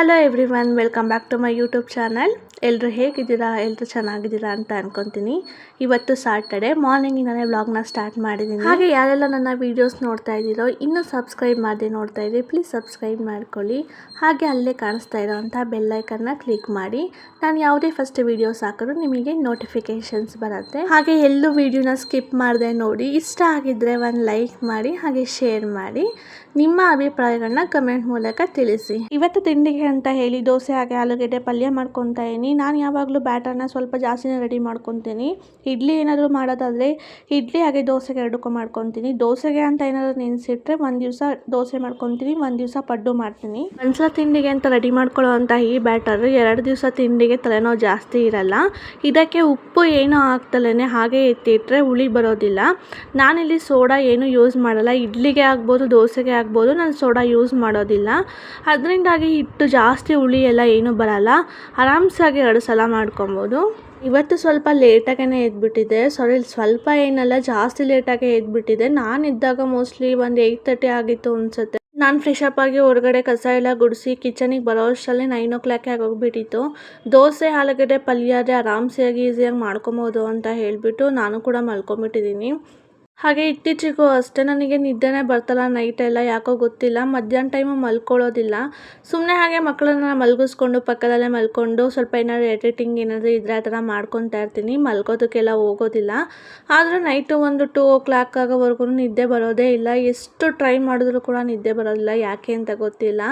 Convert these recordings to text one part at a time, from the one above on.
Hello everyone, welcome back to my YouTube channel. ಎಲ್ಲರೂ ಹೇಗಿದ್ದೀರಾ? ಎಲ್ಲರೂ ಚೆನ್ನಾಗಿದ್ದೀರಾ ಅಂತ ಅನ್ಕೊತೀನಿ. ಇವತ್ತು ಸಾಟರ್ಡೆ ಮಾರ್ನಿಂಗಿಂದನೇ ವ್ಲಾಗ್ನ ಸ್ಟಾರ್ಟ್ ಮಾಡಿದ್ದೀನಿ. ಹಾಗೆ ಯಾರೆಲ್ಲ ನನ್ನ ವೀಡಿಯೋಸ್ ನೋಡ್ತಾ ಇದ್ದೀರೋ ಇನ್ನೂ ಸಬ್ಸ್ಕ್ರೈಬ್ ಮಾಡದೆ ನೋಡ್ತಾ ಇದ್ದೀರಿ, ಪ್ಲೀಸ್ ಸಬ್ಸ್ಕ್ರೈಬ್ ಮಾಡ್ಕೊಳ್ಳಿ. ಹಾಗೆ ಅಲ್ಲೇ ಕಾಣಿಸ್ತಾ ಇರೋವಂಥ ಬೆಲ್ಲೈಕನ್ನ ಕ್ಲಿಕ್ ಮಾಡಿ. ನಾನು ಯಾವುದೇ ಫಸ್ಟ್ ವೀಡಿಯೋಸ್ ಹಾಕಿದ್ರು ನಿಮಗೆ ನೋಟಿಫಿಕೇಶನ್ಸ್ ಬರುತ್ತೆ. ಹಾಗೆ ಎಲ್ಲೂ ವೀಡಿಯೋನ ಸ್ಕಿಪ್ ಮಾಡದೆ ನೋಡಿ. ಇಷ್ಟ ಆಗಿದ್ರೆ ಒಂದು ಲೈಕ್ ಮಾಡಿ, ಹಾಗೆ ಶೇರ್ ಮಾಡಿ. ನಿಮ್ಮ ಅಭಿಪ್ರಾಯಗಳನ್ನ ಕಮೆಂಟ್ ಮೂಲಕ ತಿಳಿಸಿ. ಇವತ್ತು ತಿಂಡಿಗೆ ಅಂತ ಹೇಳಿ ದೋಸೆ ಹಾಗೆ ಆಲೂಗೆಡ್ಡೆ ಪಲ್ಯ ಮಾಡ್ಕೊತಾ ಇದೀನಿ. ನಾನು ಯಾವಾಗಲೂ ಬ್ಯಾಟರ್ನ ಸ್ವಲ್ಪ ಜಾಸ್ತಿನೇ ರೆಡಿ ಮಾಡ್ಕೊತೀನಿ. ಇಡ್ಲಿ ಏನಾದರೂ ಮಾಡೋದಾದರೆ ಇಡ್ಲಿ ಹಾಗೆ ದೋಸೆಗೆ ಎರಡಕ್ಕೂ ಮಾಡ್ಕೊತೀನಿ. ದೋಸೆಗೆ ಅಂತ ಏನಾದರೂ ನೆನೆಸಿಟ್ರೆ ಒಂದು ದಿವಸ ದೋಸೆ ಮಾಡ್ಕೊತೀನಿ, ಒಂದು ದಿವಸ ಪಡ್ಡು ಮಾಡ್ತೀನಿ. ಒಂದ್ಸಲ ತಿಂಡಿಗೆ ಅಂತ ರೆಡಿ ಮಾಡ್ಕೊಳ್ಳೋ ಅಂತ ಈ ಬ್ಯಾಟರ್ 2 ದಿವಸ ತಿಂಡಿಗೆ ತಲೆನೋವು ಜಾಸ್ತಿ ಇರಲ್ಲ. ಇದಕ್ಕೆ ಉಪ್ಪು ಏನೂ ಹಾಕ್ತಲೇ ಹಾಗೆ ಎತ್ತಿಟ್ರೆ ಹುಳಿ ಬರೋದಿಲ್ಲ. ನಾನಿಲ್ಲಿ ಸೋಡಾ ಏನು ಯೂಸ್ ಮಾಡಲ್ಲ. ಇಡ್ಲಿಗೆ ಆಗ್ಬೋದು, ದೋಸೆಗೆ ಆಗ್ಬೋದು, ನಾನು ಸೋಡಾ ಯೂಸ್ ಮಾಡೋದಿಲ್ಲ. ಅದರಿಂದಾಗಿ ಹಿಟ್ಟು ಜಾಸ್ತಿ ಹುಳಿ ಎಲ್ಲ ಏನೂ ಬರಲ್ಲ. ಆರಾಮ್ಸಾಗಿ 2 ಸಲ ಮಾಡ್ಕೊಬೋದು. ಇವತ್ತು ಸ್ವಲ್ಪ ಲೇಟಾಗೇ ಎದ್ಬಿಟ್ಟಿದೆ. ಸ್ವಲ್ಪ ಏನಲ್ಲ, ಜಾಸ್ತಿ ಲೇಟಾಗೆ ಎದ್ಬಿಟ್ಟಿದೆ. ನಾನು ಇದ್ದಾಗ ಮೋಸ್ಟ್ಲಿ ಒಂದು 8:30 ಆಗಿತ್ತು ಅನ್ಸುತ್ತೆ. ನಾನು ಫ್ರೆಶ್ ಅಪ್ ಆಗಿ ಹೊರಗಡೆ ಕಸ ಎಲ್ಲ ಗುಡಿಸಿ ಕಿಚನಿಗೆ ಬರೋ ಅಷ್ಟರಲ್ಲಿ 9 o'clock ಆಗೋಗ್ಬಿಟ್ಟಿತ್ತು. ದೋಸೆ ಆಲೂಗಡ್ಡೆ ಪಲ್ಯ ಆದರೆ ಆರಾಮ್ಸಾಗಿ ಈಸಿಯಾಗಿ ಮಾಡ್ಕೊಬೋದು ಅಂತ ಹೇಳಿಬಿಟ್ಟು ನಾನು ಕೂಡ ಮಲ್ಕೊಂಬಿಟ್ಟಿದ್ದೀನಿ. ಹಾಗೆ ಇತ್ತೀಚೆಗೂ ಅಷ್ಟೇ ನನಗೆ ನಿದ್ದೆನೇ ಬರ್ತಲ್ಲ ನೈಟೆಲ್ಲ, ಯಾಕೋ ಗೊತ್ತಿಲ್ಲ. ಮಧ್ಯಾಹ್ನ ಟೈಮು ಮಲ್ಕೊಳ್ಳೋದಿಲ್ಲ. ಸುಮ್ಮನೆ ಹಾಗೆ ಮಕ್ಕಳನ್ನ ಮಲಗಿಸ್ಕೊಂಡು ಪಕ್ಕದಲ್ಲೇ ಮಲ್ಕೊಂಡು ಸ್ವಲ್ಪ ಏನಾದರೂ ಎಡಿಟಿಂಗ್ ಏನಾದರೂ ಇದ್ದರೆ ಆ ಥರ ಮಾಡ್ಕೊತಾ ಇರ್ತೀನಿ. ಮಲ್ಗೋದಕ್ಕೆಲ್ಲ ಹೋಗೋದಿಲ್ಲ. ಆದರೂ ನೈಟು ಒಂದು 2 o'clock ಆಗೋವರೆಗೂ ನಿದ್ದೆ ಬರೋದೇ ಇಲ್ಲ. ಎಷ್ಟು ಟ್ರೈ ಮಾಡಿದ್ರೂ ಕೂಡ ನಿದ್ದೆ ಬರೋದಿಲ್ಲ, ಯಾಕೆ ಅಂತ ಗೊತ್ತಿಲ್ಲ.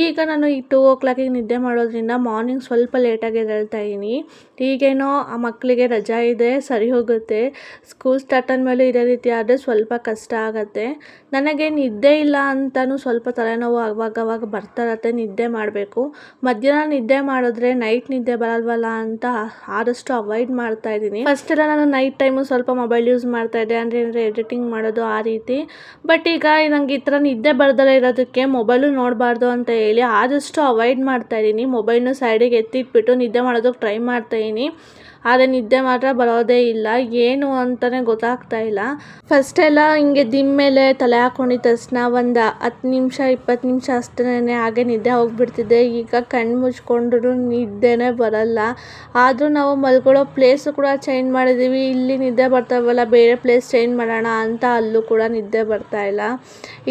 ಈಗ ನಾನು ಈ 2 o'clock ನಿದ್ದೆ ಮಾಡೋದ್ರಿಂದ ಮಾರ್ನಿಂಗ್ ಸ್ವಲ್ಪ ಲೇಟಾಗಿ ಎದ್ದೇಳ್ತಾ ಇದ್ದೀನಿ. ಈಗೇನೋ ಆ ಮಕ್ಕಳಿಗೆ ರಜಾ ಇದೆ, ಸರಿ ಹೋಗುತ್ತೆ. ಸ್ಕೂಲ್ ಸ್ಟಾರ್ಟ್ ಆದಮೇಲೆ ಇದೇ ರೀತಿ ಆದರೆ ಸ್ವಲ್ಪ ಕಷ್ಟ ಆಗುತ್ತೆ. ನನಗೆ ನಿದ್ದೆ ಇಲ್ಲ ಅಂತಲೂ ಸ್ವಲ್ಪ ತಲೆನೋವು ಅವಾಗವಾಗ ಬರ್ತಾ ಇರುತ್ತೆ. ನಿದ್ದೆ ಮಾಡಬೇಕು. ಮಧ್ಯಾಹ್ನ ನಿದ್ದೆ ಮಾಡಿದ್ರೆ ನೈಟ್ ನಿದ್ದೆ ಬರಲ್ವಲ್ಲ ಅಂತ ಆದಷ್ಟು ಅವಾಯ್ಡ್ ಮಾಡ್ತಾ ಇದ್ದೀನಿ. ಫಸ್ಟ್ ಎಲ್ಲ ನಾನು ನೈಟ್ ಟೈಮು ಸ್ವಲ್ಪ ಮೊಬೈಲ್ ಯೂಸ್ ಮಾಡ್ತಾಯಿದ್ದೆ, ಅಂದರೆ ಎಡಿಟಿಂಗ್ ಮಾಡೋದು ಆ ರೀತಿ. ಬಟ್ ಈಗ ನನಗೆ ಈ ಥರ ನಿದ್ದೆ ಬರ್ದಲೇ ಇರೋದಕ್ಕೆ ಮೊಬೈಲು ನೋಡಬಾರ್ದು ಅಂತ ಹೇಳಿ ಆದಷ್ಟು ಅವಾಯ್ಡ್ ಮಾಡ್ತಾ ಇದ್ದೀನಿ. ಮೊಬೈಲ್ನ ಸೈಡಿಗೆ ಎತ್ತಿಟ್ಬಿಟ್ಟು ನಿದ್ದೆ ಮಾಡೋದಕ್ಕೆ ಟ್ರೈ ಮಾಡ್ತಾಯಿದ್ದೀನಿ. ಆದರೆ ನಿದ್ದೆ ಮಾತ್ರ ಬರೋದೇ ಇಲ್ಲ. ಏನು ಅಂತಲೇ ಗೊತ್ತಾಗ್ತಾ ಇಲ್ಲ. ಫಸ್ಟೆಲ್ಲ ಹಿಂಗೆ ಮೇಲೆ ತಲೆ ಹಾಕ್ಕೊಂಡಿದ್ದ ತಕ್ಷಣ ಒಂದು 10 ನಿಮಿಷ 20 ನಿಮಿಷ ಅಷ್ಟೇ ಹಾಗೆ ನಿದ್ದೆ ಹೋಗ್ಬಿಡ್ತಿದ್ದೆ. ಈಗ ಕಣ್ಣು ಮುಚ್ಕೊಂಡ್ರೂ ನಿದ್ದೆನೇ ಬರಲ್ಲ. ಆದರೂ ನಾವು ಮಲ್ಕೊಳ್ಳೋ ಪ್ಲೇಸು ಕೂಡ ಚೇಂಜ್ ಮಾಡಿದ್ದೀವಿ. ಇಲ್ಲಿ ನಿದ್ದೆ ಬರ್ತಾವಲ್ಲ, ಬೇರೆ ಪ್ಲೇಸ್ ಚೇಂಜ್ ಮಾಡೋಣ ಅಂತ ಅಲ್ಲೂ ಕೂಡ ನಿದ್ದೆ ಬರ್ತಾ ಇಲ್ಲ.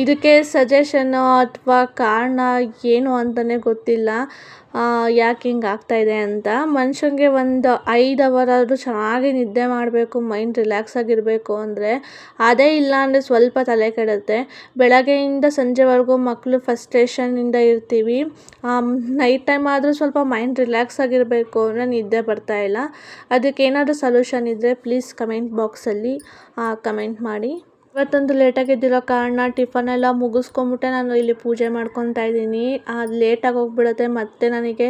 ಇದಕ್ಕೆ ಸಜೆಷನ್ನು ಅಥವಾ ಕಾರಣ ಏನು ಅಂತಲೇ ಗೊತ್ತಿಲ್ಲ. ಯಾಕೆ ಹಿಂಗೆ ಆಗ್ತಾಯಿದೆ ಅಂತ. ಮನುಷ್ಯನಿಗೆ ಒಂದು 5 ಅವರ್ ಆದರೂ ಚೆನ್ನಾಗಿ ನಿದ್ದೆ ಮಾಡಬೇಕು, ಮೈಂಡ್ ರಿಲ್ಯಾಕ್ಸ್ ಆಗಿರಬೇಕು ಅಂದರೆ ಅದೇ ಇಲ್ಲ ಅಂದರೆ ಸ್ವಲ್ಪ ತಲೆ ಕೆಡುತ್ತೆ. ಬೆಳಗ್ಗೆಯಿಂದ ಸಂಜೆವರೆಗೂ ಮಕ್ಕಳು ಫ್ರಸ್ಟ್ರೇಷನಿಂದ ಇರ್ತೀವಿ. ನೈಟ್ ಟೈಮ್ ಆದರೂ ಸ್ವಲ್ಪ ಮೈಂಡ್ ರಿಲ್ಯಾಕ್ಸ್ ಆಗಿರಬೇಕು ಅಂದರೆ ನಿದ್ದೆ ಬರ್ತಾಯಿಲ್ಲ. ಅದಕ್ಕೇನಾದರೂ ಸೊಲ್ಯೂಷನ್ ಇದ್ದರೆ ಪ್ಲೀಸ್ ಕಮೆಂಟ್ ಬಾಕ್ಸಲ್ಲಿ ಕಮೆಂಟ್ ಮಾಡಿ. ಇವತ್ತೊಂದು ಲೇಟಾಗಿ ಎದ್ದಿರೋ ಕಾರಣ ಟಿಫನ್ ಎಲ್ಲ ಮುಗಿಸ್ಕೊಂಬಿಟ್ಟೆ ನಾನು ಇಲ್ಲಿ ಪೂಜೆ ಮಾಡ್ಕೊತಾ ಇದ್ದೀನಿ. ಅದು ಲೇಟಾಗಿ ಹೋಗ್ಬಿಡುತ್ತೆ. ಮತ್ತು ನನಗೆ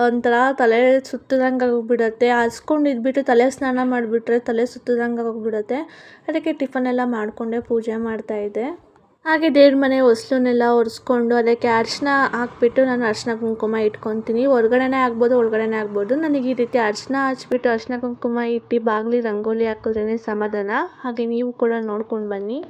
ಒಂಥರ ತಲೆ ಸುತ್ತಿದಂಗೆ ಆಗೋಗ್ಬಿಡುತ್ತೆ. ಹಸ್ಕೊಂಡು ಇದ್ಬಿಟ್ಟು ತಲೆ ಸ್ನಾನ ಮಾಡಿಬಿಟ್ರೆ ತಲೆ ಸುತ್ತಿದಂಗೆ ಆಗೋಗ್ಬಿಡುತ್ತೆ. ಅದಕ್ಕೆ ಟಿಫನ್ ಎಲ್ಲ ಮಾಡಿಕೊಂಡೆ ಪೂಜೆ ಮಾಡ್ತಾಯಿದ್ದೆ. ಹಾಗೆ ದೇವ್ರ ಮನೆ ಹೊಸ್ಲನ್ನೆಲ್ಲ ಒರೆಸ್ಕೊಂಡು ಅದಕ್ಕೆ ಅರಿಶಿನ ಹಾಕ್ಬಿಟ್ಟು ನಾನು ಅರಿಶಿನ ಕುಂಕುಮ ಇಟ್ಕೊತೀನಿ. ಹೊರಗಡೆನೇ ಆಗ್ಬೋದು, ಒಳಗಡೆನೇ ಆಗ್ಬೋದು. ನನಗೆ ಈ ರೀತಿ ಅರಿಶಿನ ಹಚ್ಬಿಟ್ಟು ಅರಿಶಿನ ಕುಂಕುಮ ಇಟ್ಟು ಬಾಗಿಲಿಗೆ ರಂಗೋಲಿ ಹಾಕಿದ್ರೇ ಸಮಾಧಾನ. ಹಾಗೆ ನೀವು ಕೂಡ ನೋಡ್ಕೊಂಡು ಬನ್ನಿ.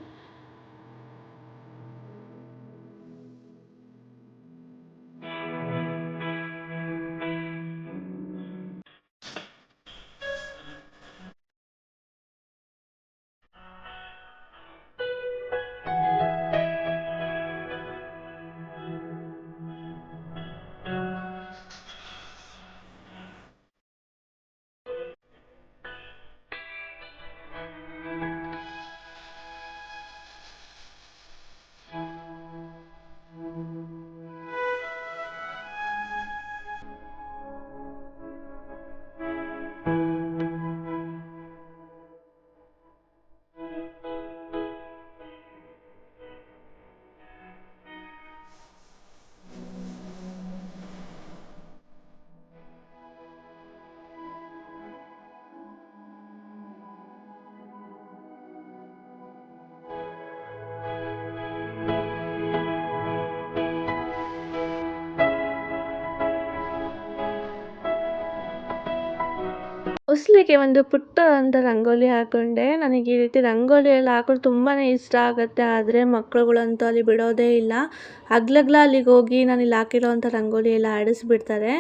ಹೊಸಲಿಗೆ ಒಂದು ಪುಟ್ಟ ಅಂತ ರಂಗೋಲಿ ಹಾಕೊಂಡೆ. ನನಗೆ ಈ ರೀತಿ ರಂಗೋಲಿ ಎಲ್ಲ ಹಾಕೋದು ತುಂಬಾ ಇಷ್ಟ ಆಗುತ್ತೆ. ಆದರೆ ಮಕ್ಕಳುಗಳಂತೂ ಅಲ್ಲಿ ಬಿಡೋದೇ ಇಲ್ಲ. ಹಗ್ಲಗ್ಲ ಅಲ್ಲಿಗೆ ಹೋಗಿ ನಾನು ಇಲ್ಲಿ ಹಾಕಿರೋವಂಥ ರಂಗೋಲಿ ಎಲ್ಲ ಆಡಿಸ್ಬಿಡ್ತಾರೆ.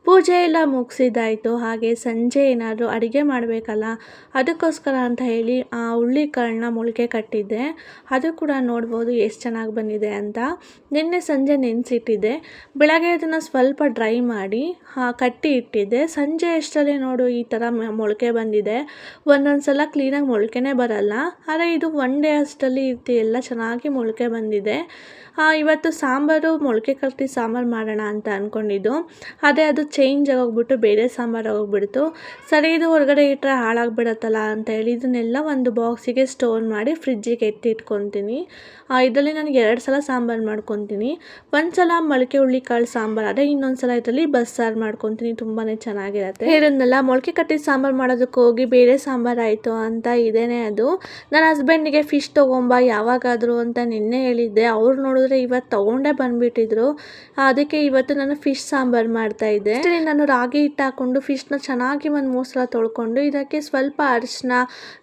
ಪೂಜೆ ಎಲ್ಲ ಮುಗಿಸಿದ್ದಾಯಿತು. ಹಾಗೆ ಸಂಜೆ ಏನಾದರೂ ಅಡುಗೆ ಮಾಡಬೇಕಲ್ಲ, ಅದಕ್ಕೋಸ್ಕರ ಅಂತ ಹೇಳಿ ಹುಳ್ಳಿಕಾಳನ್ನ ಮೊಳಕೆ ಕಟ್ಟಿದ್ದೆ. ಅದು ಕೂಡ ನೋಡ್ಬೋದು ಎಷ್ಟು ಚೆನ್ನಾಗಿ ಬಂದಿದೆ ಅಂತ. ನಿನ್ನೆ ಸಂಜೆ ನೆನೆಸಿಟ್ಟಿದ್ದೆ. ಬೆಳಗ್ಗೆ ಅದನ್ನು ಸ್ವಲ್ಪ ಡ್ರೈ ಮಾಡಿ ಕಟ್ಟಿ ಇಟ್ಟಿದ್ದೆ. ಸಂಜೆ ಅಷ್ಟರಲ್ಲಿ ನೋಡು ಈ ಥರ ಮೊಳಕೆ ಬಂದಿದೆ. ಒಂದೊಂದು ಸಲ ಕ್ಲೀನಾಗಿ ಮೊಳಕೆನೇ ಬರಲ್ಲ. ಆದರೆ ಇದು ಒನ್ ಡೇ ಅಷ್ಟರಲ್ಲಿ ಎಲ್ಲ ಚೆನ್ನಾಗಿ ಮೊಳಕೆ ಬಂದಿದೆ. ಇವತ್ತು ಸಾಂಬಾರು ಮೊಳಕೆ ಕಟ್ಟಿ ಸಾಂಬಾರು ಮಾಡೋಣ ಅಂತ ಅಂದ್ಕೊಂಡಿದ್ದು. ಅದೇ ಅದು ಚೇಂಜ್ ಆಗೋಗ್ಬಿಟ್ಟು ಬೇರೆ ಸಾಂಬಾರು ಆಗೋಗ್ಬಿಡ್ತು. ಸರಿ ಇದು ಹೊರಗಡೆ ಇಟ್ಟರೆ ಹಾಳಾಗಿಬಿಡತ್ತಲ್ಲ ಅಂತ ಹೇಳಿ ಇದನ್ನೆಲ್ಲ ಒಂದು ಬಾಕ್ಸಿಗೆ ಸ್ಟೋರ್ ಮಾಡಿ ಫ್ರಿಜ್ಜಿಗೆ ಎತ್ತಿಟ್ಕೊತೀನಿ. ಇದರಲ್ಲಿ ನನಗೆ 2 ಸಲ ಸಾಂಬಾರು ಮಾಡ್ಕೊತೀನಿ. ಒಂದು ಸಲ ಮೊಳಕೆ ಹುಳ್ಳಿಕಾಳು ಸಾಂಬಾರು ಆದರೆ ಇನ್ನೊಂದು ಸಲ ಇದರಲ್ಲಿ ಬಸ್ಸಾರು ಮಾಡ್ಕೊತೀನಿ. ತುಂಬಾ ಚೆನ್ನಾಗಿರುತ್ತೆ. ಇದನ್ನೆಲ್ಲ ಮೊಳಕೆ ಕಟ್ಟಿದ ಸಾಂಬಾರು ಮಾಡೋದಕ್ಕೆ ಹೋಗಿ ಬೇರೆ ಸಾಂಬಾರು ಆಯಿತು ಅಂತ ಇದೇನೆ ಅದು. ನನ್ನ ಹಸ್ಬೆಂಡಿಗೆ ಫಿಶ್ ತೊಗೊಂಬ ಯಾವಾಗಾದರೂ ಅಂತ ನಿನ್ನೆ ಹೇಳಿದ್ದೆ. ಅವ್ರು ನೋಡಿದ್ರೆ ಇವತ್ತು ತೊಗೊಂಡೇ ಬಂದುಬಿಟ್ಟಿದ್ರು. ಅದಕ್ಕೆ ಇವತ್ತು ನಾನು ಫಿಶ್ ಸಾಂಬಾರು ಮಾಡ್ತಾಯಿದ್ದೆ. ನಾನು ರಾಗಿ ಹಿಟ್ಟು ಹಾಕ್ಕೊಂಡು ಫಿಶ್ನ ಚೆನ್ನಾಗಿ ಒಂದು 3 ಸಲ ತೊಳ್ಕೊಂಡು ಇದಕ್ಕೆ ಸ್ವಲ್ಪ ಅರಿಶಿನ,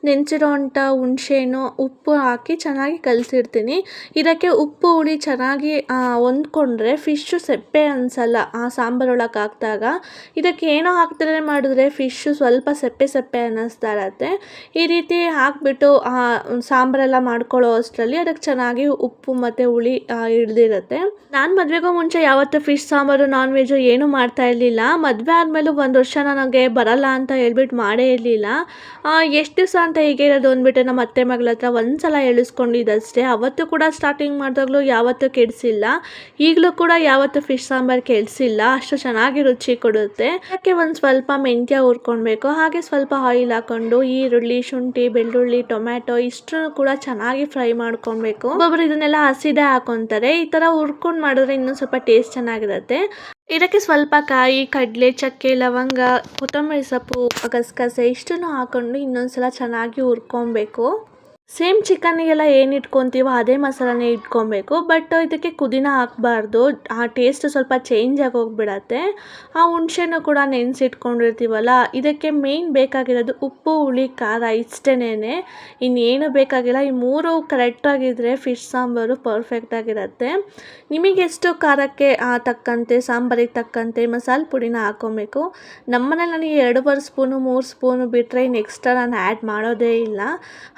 ನೆನೆಸಿರೋಂಥ ಹುಣಸೆಹಣ್ಣು, ಉಪ್ಪು ಹಾಕಿ ಚೆನ್ನಾಗಿ ಕಲಸಿಡ್ತೀನಿ. ಇದಕ್ಕೆ ಉಪ್ಪು ಹುಳಿ ಚೆನ್ನಾಗಿ ಹೊಂದ್ಕೊಂಡ್ರೆ ಫಿಶ್ಶು ಸಪ್ಪೆ ಅನಿಸಲ್ಲ ಸಾಂಬಾರೊಳಗೆ ಹಾಕಿದಾಗ. ಇದಕ್ಕೆ ಏನೋ ಹಾಕ್ತಾರೆ ಮಾಡಿದ್ರೆ ಫಿಶ್ಶು ಸ್ವಲ್ಪ ಸಪ್ಪೆ ಸಪ್ಪೆ ಅನ್ನಿಸ್ತಾ ಇರತ್ತೆ. ಈ ರೀತಿ ಹಾಕಿಬಿಟ್ಟು ಸಾಂಬಾರೆಲ್ಲ ಮಾಡ್ಕೊಳ್ಳೋ ಅಷ್ಟರಲ್ಲಿ ಅದಕ್ಕೆ ಚೆನ್ನಾಗಿ ಉಪ್ಪು ಮತ್ತು ಹುಳಿ ಹಿಡ್ದಿರುತ್ತೆ. ನಾನು ಮದುವೆಗೂ ಮುಂಚೆ ಯಾವತ್ತೂ ಫಿಶ್ ಸಾಂಬಾರು ನಾನ್ ವೆಜ್ಜು ಏನೂ ಮಾಡ್ತಾ ಇರಲಿಲ್ಲ. ಮದುವೆ ಆದಮೇಲೂ 1 ವರ್ಷ ನನಗೆ ಬರಲ್ಲ ಅಂತ ಹೇಳ್ಬಿಟ್ಟು ಮಾಡೇ ಇರಲಿಲ್ಲ. ಎಷ್ಟು ದಿವಸ ಅಂತ ಹೀಗೆ ಇರೋದು ಅಂದ್ಬಿಟ್ಟು ನಮ್ಮ ಅತ್ತೆ ಮಗಳ ಹತ್ರ ಒಂದು ಸಲ ಹೇಳಿಸ್ಕೊಂಡಿದ್ದಷ್ಟೇ. ಅವತ್ತು ಕೂಡ ಸ್ಟಾರ್ಟಿಂಗ್ ಮಾಡಿದಾಗಲೂ ಯಾವತ್ತೂ ಕೆಡಿಸಿಲ್ಲ. ಈಗಲೂ ಕೂಡ ಯಾವತ್ತೂ ಫಿಶ್ ಸಾಂಬಾರು ಕೆಡಿಸಿಲ್ಲ. ಅಷ್ಟು ಚೆನ್ನಾಗಿ ರುಚಿ ಕೊಡುತ್ತೆ. ಅದಕ್ಕೆ ಒಂದು ಸ್ವಲ್ಪ ಮೆಂತ್ಯ ಹುರ್ಕೊಳ್ಬೇಕು. ಹಾಗೆ ಸ್ವಲ್ಪ ಆಯಿಲ್ ಹಾಕ್ಕೊಂಡು ಈರುಳ್ಳಿ, ಶುಂಠಿ, ಬೆಳ್ಳುಳ್ಳಿ, ಟೊಮ್ಯಾಟೊ ಇಷ್ಟು ಕೂಡ ಚೆನ್ನಾಗಿ ಫ್ರೈ ಮಾಡ್ಕೊಳ್ಬೇಕು. ಒಬ್ಬೊಬ್ರು ಇದನ್ನೆಲ್ಲ ಹಸಿದೇ ಹಾಕೊತಾರೆ. ಈ ಥರ ಹುರ್ಕೊಂಡು ಮಾಡಿದ್ರೆ ಇನ್ನೂ ಸ್ವಲ್ಪ ಟೇಸ್ಟ್ ಚೆನ್ನಾಗಿರುತ್ತೆ. ಇದಕ್ಕೆ ಸ್ವಲ್ಪ ಕಾಯಿ, ಕಡಲೆ, ಚಕ್ಕೆ, ಲವಂಗ, ಕೊತ್ತಂಬರಿ ಸೊಪ್ಪು, ಗಸಗಸೆ ಇಷ್ಟನ್ನು ಹಾಕ್ಕೊಂಡು ಇನ್ನೊಂದು ಸಲ ಚೆನ್ನಾಗಿ ಹುರ್ಕೊಬೇಕು. ಸೇಮ್ ಚಿಕನ್ನಿಗೆಲ್ಲ ಏನು ಇಟ್ಕೊತೀವೋ ಅದೇ ಮಸಾಲನೇ ಇಟ್ಕೊಬೇಕು. ಬಟ್ ಇದಕ್ಕೆ ಪುದೀನ ಹಾಕಬಾರ್ದು. ಟೇಸ್ಟ್ ಸ್ವಲ್ಪ ಚೇಂಜ್ ಆಗಿ ಹೋಗ್ಬಿಡತ್ತೆ. ಹುಣಸೆನೂ ಕೂಡ ನೆನೆಸಿಟ್ಕೊಂಡಿರ್ತೀವಲ್ಲ, ಇದಕ್ಕೆ ಮೇಯ್ನ್ ಬೇಕಾಗಿರೋದು ಉಪ್ಪು, ಹುಳಿ, ಖಾರ ಇಷ್ಟೇನೆ. ಇನ್ನೇನು ಬೇಕಾಗಿಲ್ಲ. ಈ 3 ಕರೆಕ್ಟಾಗಿದ್ದರೆ ಫಿಶ್ ಸಾಂಬಾರು ಪರ್ಫೆಕ್ಟಾಗಿರುತ್ತೆ. ನಿಮಗೆಷ್ಟು ಖಾರಕ್ಕೆ ತಕ್ಕಂತೆ, ಸಾಂಬಾರಿಗೆ ತಕ್ಕಂತೆ ಮಸಾಲೆ ಪುಡಿನ ಹಾಕ್ಕೊಬೇಕು. ನಮ್ಮನೇಲಿ ನನಗೆ 2 ಸ್ಪೂನು 3 ಸ್ಪೂನು ಬಿಟ್ಟರೆ ಇನ್ನು ಎಕ್ಸ್ಟ್ರಾ ನಾನು ಆ್ಯಡ್ ಮಾಡೋದೇ ಇಲ್ಲ.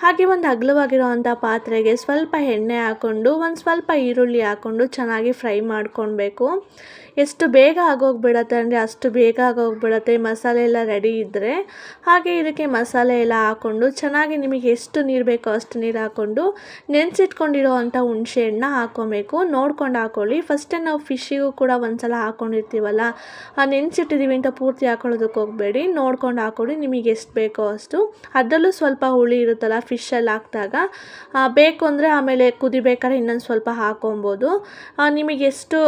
ಹಾಗೆ ಒಂದು ಅಗಲವಾಗಿರೋವಂಥ ಪಾತ್ರೆಗೆ ಸ್ವಲ್ಪ ಎಣ್ಣೆ ಹಾಕ್ಕೊಂಡು ಒಂದು ಸ್ವಲ್ಪ ಈರುಳ್ಳಿ ಹಾಕ್ಕೊಂಡು ಚೆನ್ನಾಗಿ ಫ್ರೈ ಮಾಡ್ಕೊಳ್ಬೇಕು. ಎಷ್ಟು ಬೇಗ ಆಗೋಗ್ಬಿಡತ್ತೆ ಅಂದರೆ ಅಷ್ಟು ಬೇಗ ಆಗೋಗ್ಬಿಡತ್ತೆ ಮಸಾಲೆ ಎಲ್ಲ ರೆಡಿ ಇದ್ದರೆ. ಹಾಗೆ ಇದಕ್ಕೆ ಮಸಾಲೆ ಎಲ್ಲ ಹಾಕ್ಕೊಂಡು ಚೆನ್ನಾಗಿ ನಿಮಗೆ ಎಷ್ಟು ನೀರು ಬೇಕೋ ಅಷ್ಟು ನೀರು ಹಾಕ್ಕೊಂಡು ನೆನೆಸಿಟ್ಕೊಂಡಿರೋ ಅಂಥ ಹುಣಸೆ ಹಣ್ಣನ್ನ ಹಾಕ್ಕೊಬೇಕು. ನೋಡ್ಕೊಂಡು ಹಾಕ್ಕೊಳ್ಳಿ. ಫಸ್ಟೇ ನಾವು ಫಿಶ್ಶಿಗೂ ಕೂಡ ಒಂದು ಸಲ ಹಾಕ್ಕೊಂಡಿರ್ತೀವಲ್ಲ, ನೆನೆಸಿಟ್ಟಿದ್ದೀವಿ ಅಂತ ಪೂರ್ತಿ ಹಾಕೊಳ್ಳೋದಕ್ಕೆ ಹೋಗಬೇಡಿ. ನೋಡ್ಕೊಂಡು ಹಾಕ್ಕೊಳ್ಳಿ ನಿಮಗೆ ಎಷ್ಟು ಬೇಕೋ ಅಷ್ಟು. ಅದರಲ್ಲೂ ಸ್ವಲ್ಪ ಹುಳಿ ಇರುತ್ತಲ್ಲ ಫಿಶಲ್ಲಿ ಹಾಕಿದಾಗ, ಬೇಕು ಅಂದರೆ ಆಮೇಲೆ ಕುದಿಬೇಕಾದ್ರೆ ಇನ್ನೊಂದು ಸ್ವಲ್ಪ ಹಾಕ್ಕೊಬೋದು. ನಿಮಗೆ ಎಷ್ಟು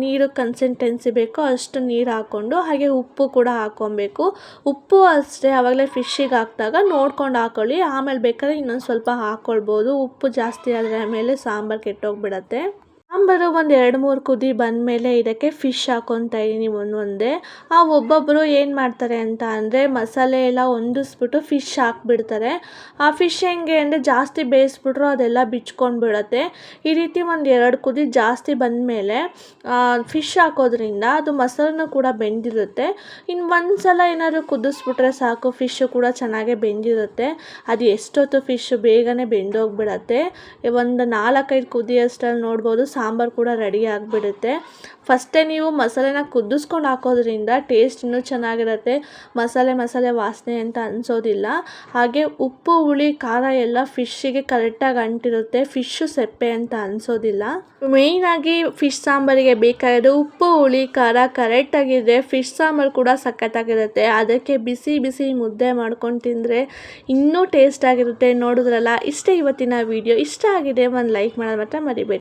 ನೀರು ಕನ್ಸಿಸ್ಟೆನ್ಸಿ ಬೇಕೋ ಅಷ್ಟು ನೀರು ಹಾಕ್ಕೊಂಡು ಹಾಗೆ ಉಪ್ಪು ಕೂಡ ಹಾಕ್ಕೊಬೇಕು. ಉಪ್ಪು ಅಷ್ಟೇ ಆವಾಗಲೇ ಫಿಶ್ಶಿಗೆ ಹಾಕಿದಾಗ ನೋಡ್ಕೊಂಡು ಹಾಕ್ಕೊಳ್ಳಿ. ಆಮೇಲೆ ಬೇಕಾದ್ರೆ ಇನ್ನೊಂದು ಸ್ವಲ್ಪ ಹಾಕ್ಕೊಳ್ಬೋದು. ಉಪ್ಪು ಜಾಸ್ತಿ ಆದರೆ ಆಮೇಲೆ ಸಾಂಬಾರು ಕೆಟ್ಟೋಗ್ಬಿಡತ್ತೆ. ಸಾಂಬಾರು ಒಂದು 2-3 ಕುದಿ ಬಂದಮೇಲೆ ಇದಕ್ಕೆ ಫಿಶ್ ಹಾಕ್ಕೊತಾ ಇದ್ದೀನಿ ಒಂದೊಂದೇ. ಒಬ್ಬೊಬ್ಬರು ಏನು ಮಾಡ್ತಾರೆ ಅಂತ ಅಂದರೆ ಮಸಾಲೆ ಎಲ್ಲ ಹೊಂದಿಸ್ಬಿಟ್ಟು ಫಿಶ್ ಹಾಕ್ಬಿಡ್ತಾರೆ. ಆ ಫಿಶ್ ಹೆಂಗೆ ಅಂದರೆ ಜಾಸ್ತಿ ಬೇಯಿಸ್ಬಿಟ್ರು ಅದೆಲ್ಲ ಬಿಚ್ಕೊಂಡು ಬಿಡುತ್ತೆ. ಈ ರೀತಿ ಒಂದು 2 ಕುದಿ ಜಾಸ್ತಿ ಬಂದಮೇಲೆ ಫಿಶ್ ಹಾಕೋದ್ರಿಂದ ಅದು ಮಸಾಲೆನೂ ಕೂಡ ಬೆಂದಿರುತ್ತೆ. ಇನ್ನು ಒಂದು ಸಲ ಏನಾದರೂ ಕುದಿಸ್ಬಿಟ್ರೆ ಸಾಕು, ಫಿಶ್ಶು ಕೂಡ ಚೆನ್ನಾಗೇ ಬೆಂದಿರುತ್ತೆ. ಅದು ಎಷ್ಟೊತ್ತು ಫಿಶ್ ಬೇಗನೆ ಬೆಂದೋಗ್ಬಿಡತ್ತೆ. ಒಂದು 4-5 ಕುದಿಯಷ್ಟರಲ್ಲಿ ನೋಡ್ಬೋದು ಸಾಂಬಾರು ಕೂಡ ರೆಡಿ ಆಗಿಬಿಡುತ್ತೆ. ಫಸ್ಟೇ ನೀವು ಮಸಾಲೆನ ಕುದಿಸ್ಕೊಂಡು ಹಾಕೋದ್ರಿಂದ ಟೇಸ್ಟ್ ಇನ್ನೂ ಚೆನ್ನಾಗಿರುತ್ತೆ. ಮಸಾಲೆ ವಾಸನೆ ಅಂತ ಅನಿಸೋದಿಲ್ಲ. ಹಾಗೆ ಉಪ್ಪು, ಹುಳಿ, ಖಾರ ಎಲ್ಲ ಫಿಶ್ಶಿಗೆ ಕರೆಕ್ಟಾಗಿ ಅಂಟಿರುತ್ತೆ. ಫಿಶ್ಶು ಸಪ್ಪೆ ಅಂತ ಅನಿಸೋದಿಲ್ಲ. ಮೇಯ್ನಾಗಿ ಫಿಶ್ ಸಾಂಬಾರಿಗೆ ಬೇಕಾಗಿರೋದು ಉಪ್ಪು, ಹುಳಿ, ಖಾರ ಕರೆಕ್ಟಾಗಿದ್ದರೆ ಫಿಶ್ ಸಾಂಬಾರು ಕೂಡ ಸಖತ್ತಾಗಿರುತ್ತೆ. ಅದಕ್ಕೆ ಬಿಸಿ ಬಿಸಿ ಮುದ್ದೆ ಮಾಡ್ಕೊಂಡು ತಿಂದರೆ ಇನ್ನೂ ಟೇಸ್ಟಾಗಿರುತ್ತೆ. ನೋಡಿದ್ರಲ್ಲ, ಇಷ್ಟೇ ಇವತ್ತಿನ ವಿಡಿಯೋ. ಇಷ್ಟ ಆಗಿದೆ ಒಂದು ಲೈಕ್ ಮಾಡೋದು ಮಾತ್ರ ಮರಿಬೇಡಿ.